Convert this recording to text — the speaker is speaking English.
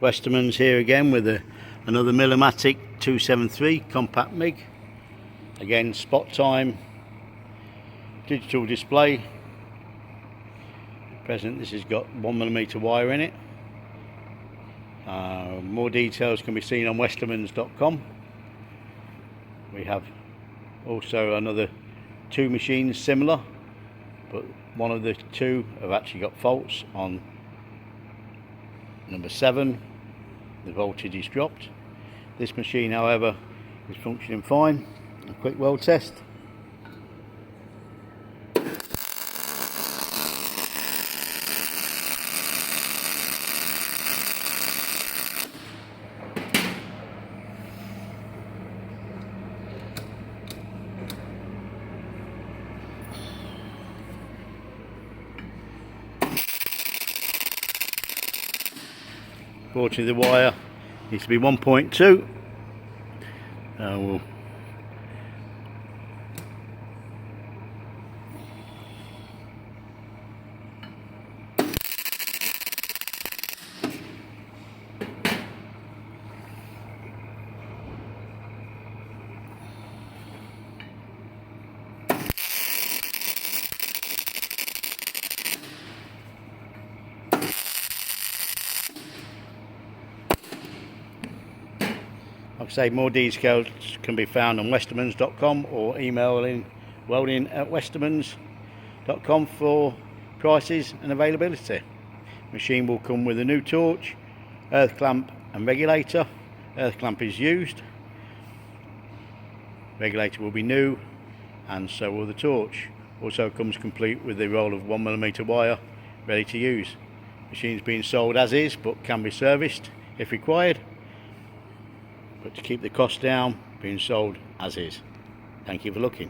Westermans here again with another Migmatic 273 compact MIG. Again, spot time, digital display. At present this has got 1mm wire in it. More details can be seen on Westermans.com. We have also another two machines similar, but one of the two have actually got faults. On number 7 the voltage is dropped. This machine however is functioning fine. A quick weld test. Fortunately the wire needs to be 1.2. We'll like I say, more details can be found on Westermans.com or emailing welding@westermans.com for prices and availability. Machine will come with a new torch, earth clamp and regulator. Earth clamp is used, regulator will be new, and so will the torch. Also comes complete with the roll of 1mm wire ready to use. Machine's being sold as is but can be serviced if required. But to keep the cost down, being sold as is. Thank you for looking.